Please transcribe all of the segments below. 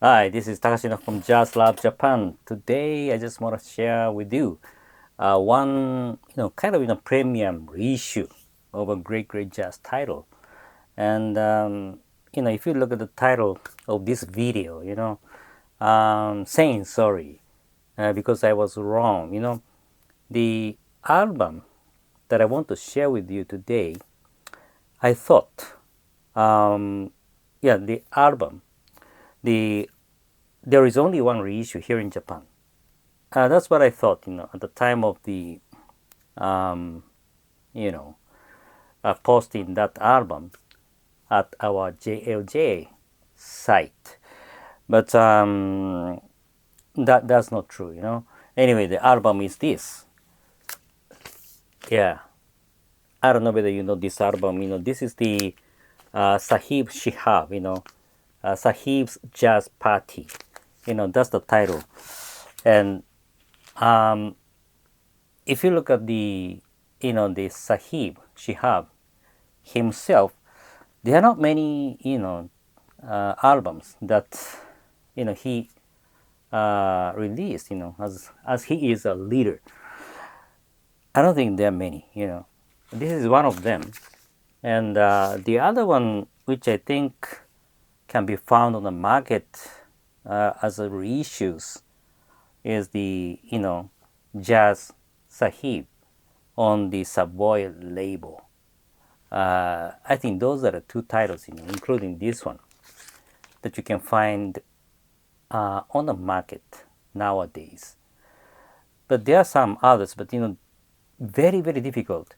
Hi, this is Takashino from Jazz Lab Japan. Today, I just want to share with you one, kind of premium reissue of a great jazz title. And if you look at the title of this video, saying sorry because I was wrong. The album that I want to share with you today, I thought, the album, the there is only one reissue here in Japan. That's what I thought, at the time of the, um, posting that album at our JLJ site. But that's not true. Anyway, the album is this. Yeah, I don't know whether you know this album. This is the Sahib Shihab. Sahib's Jazz Party. That's the title. And if you look at the Sahib Shihab himself, there are not many albums that he released. As he is a leader. I don't think there are many. This is one of them, and the other one, which I think can be found on the market as a reissues, is the Jazz Sahib on the Savoy label. I think those are the two titles, including this one, that you can find on the market nowadays. But there are some others, but very difficult.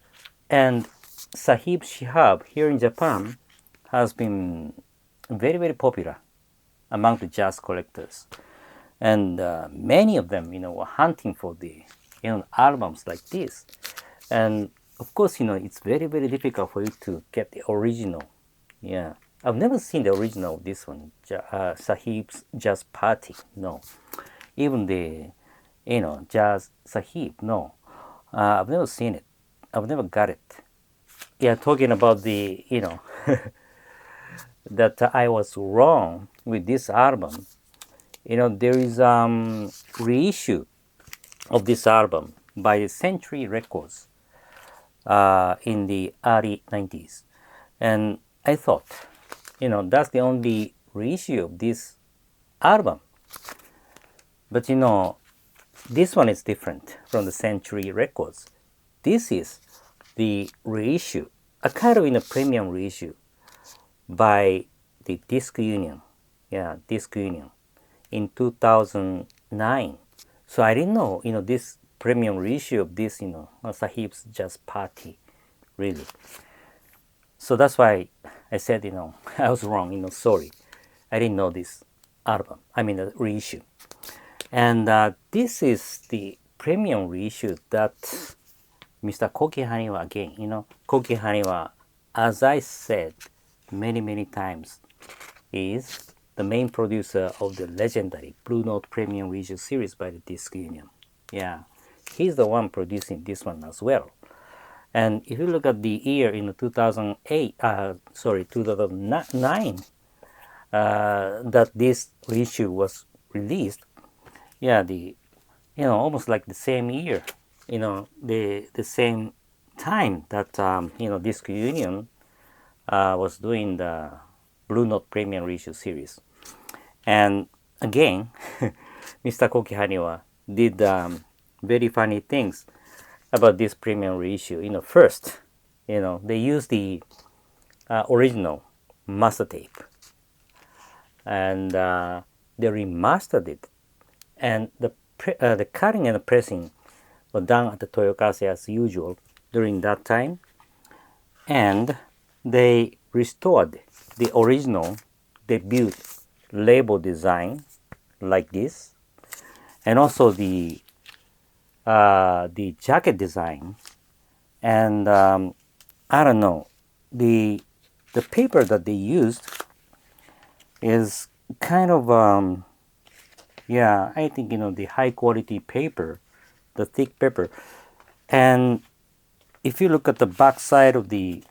And Sahib Shihab here in Japan has been very popular among the jazz collectors, and many of them were hunting for the albums like this. And of course it's very difficult for you to get the original. Yeah, I've never seen the original of this one, Sahib's Jazz Party. No, even the Jazz Sahib. No, I've never seen it. I've never got it. Yeah, talking about the that I was wrong with this album. There is reissue of this album by Century Records in the early 90s. And I thought, that's the only reissue of this album. But this one is different from the Century Records. This is the reissue, a kind of premium reissue by the Disc Union. Yeah, Disc Union in 2009. So I didn't know, this premium reissue of this, Sahib's Jazz Party, really. So that's why I said, I was wrong, sorry. I didn't know this album, the reissue. And this is the premium reissue that Mr. Koki Haniwa again, Koki Haniwa, as I said many times, is the main producer of the legendary Blue Note Premium Reissue series by the Disc Union. Yeah, he's the one producing this one as well. And if you look at the year in 2009, that this reissue was released, yeah, almost like the same year, the same time that Disc Union was doing the Blue Note Premium Reissue series. And again, Mr. Koki Haniwa did very funny things about this premium reissue. First, they used the original master tape, and they remastered it, and the cutting and the pressing were done at the Toyo Kasei as usual during that time, and they restored the original debut label design like this, and also the jacket design, and I don't know, the paper that they used is kind of I think the high quality paper, the thick paper. And if you look at the back side of the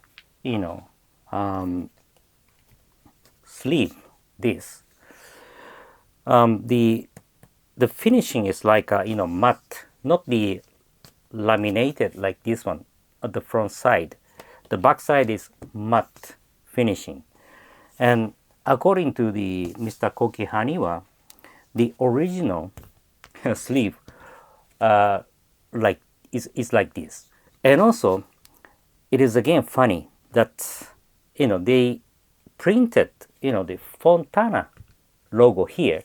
sleeve, this The finishing is like matte, not the laminated like this one at the front side. The back side is matte finishing. And according to the Mr. Koki Haniwa, the original sleeve like is like this. And also, it is again funny that they printed the Fontana logo here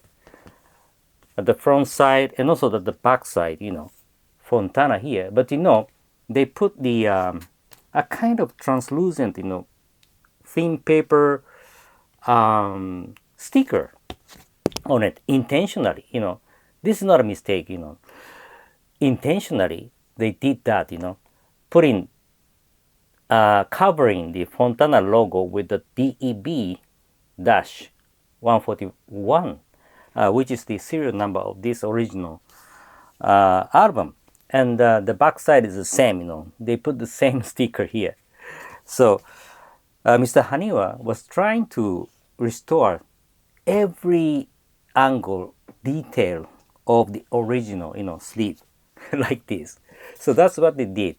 at the front side and also at the back side, Fontana here. But they put the a kind of translucent, thin paper sticker on it intentionally. This is not a mistake. Intentionally they did that. Putting covering the Fontana logo with the DEB-141, which is the serial number of this original album. And the back side is the same. They put the same sticker here. So Mr. Haniwa was trying to restore every angle detail of the original sleeve like this. So that's what they did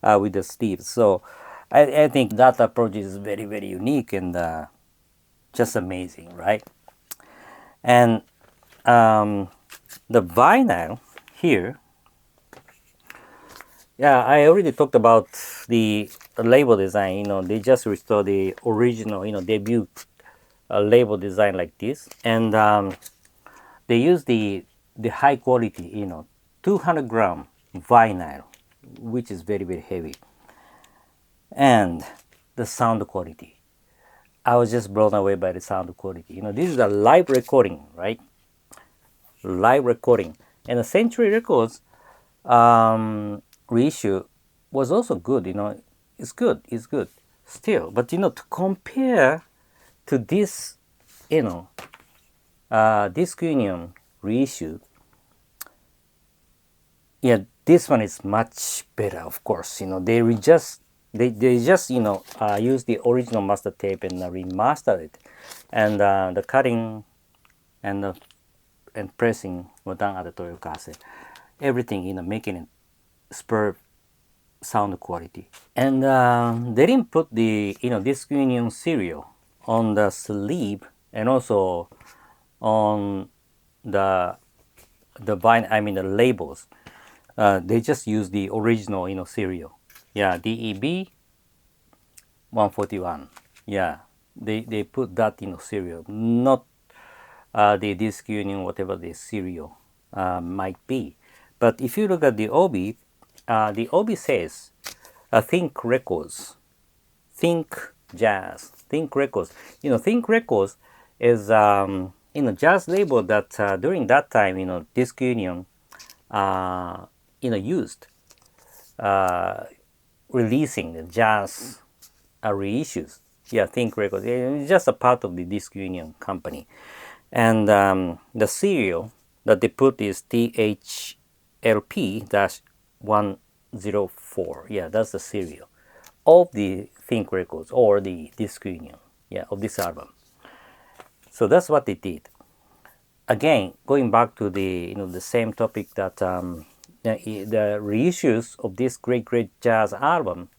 with the sleeve. So I think that approach is very, very unique and just amazing, right? And the vinyl here, yeah, I already talked about the label design. They just restore the original, debut label design like this, and they use the high quality, 200-gram vinyl, which is very, very heavy, and the sound quality. I was just blown away by the sound quality. This is a live recording, right? Live recording, and the Century Records reissue was also good. It's good still, but to compare to this disc union reissue, yeah, this one is much better, of course. They just use the original master tape and remastered it, and the cutting and pressing were done at the Toyo Kasei. Everything, making it superb sound quality. And they didn't put the disc union serial on the sleeve and also on the vinyl. I mean the labels. They just use the original serial. Yeah, DEB 141. Yeah, they put that serial, not the disc union, whatever the serial might be. But if you look at the OB says Think Records, Think Jazz, Think Records. Think Records is jazz label that during that time disc union used releasing the jazz reissues. Yeah, Think Records. It's just a part of the disc union company, and the serial that they put is THLP-104. Yeah, that's the serial of the Think Records or the disc union. Yeah, of this album. So that's what they did. Again, going back to the the same topic that the reissues of this great jazz album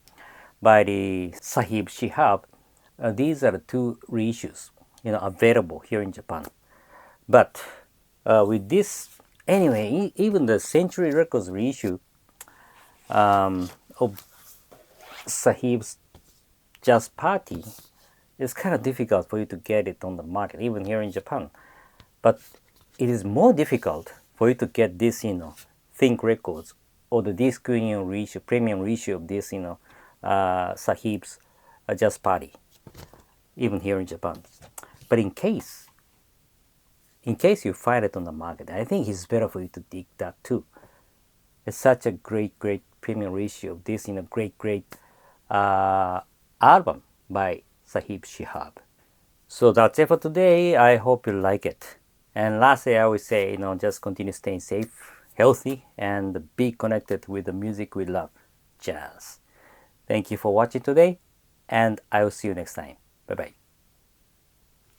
by the Sahib Shihab. These are the two reissues available here in Japan. But with this, anyway, even the Century Records reissue of Sahib's Jazz Party, it's kind of difficult for you to get it on the market, even here in Japan. But it is more difficult for you to get this, Think Records or the disc union reissue, premium reissue of this, Sahib's Jazz Party, even here in Japan. But in case you find it on the market, I think it's better for you to dig that too. It's such a great premium reissue of this great album by Sahib Shihab. So that's it for today. I hope you like it. And lastly, I always say, just continue staying safe, healthy, and be connected with the music we love, jazz. Thank you for watching today, and I will see you next time. Bye-bye.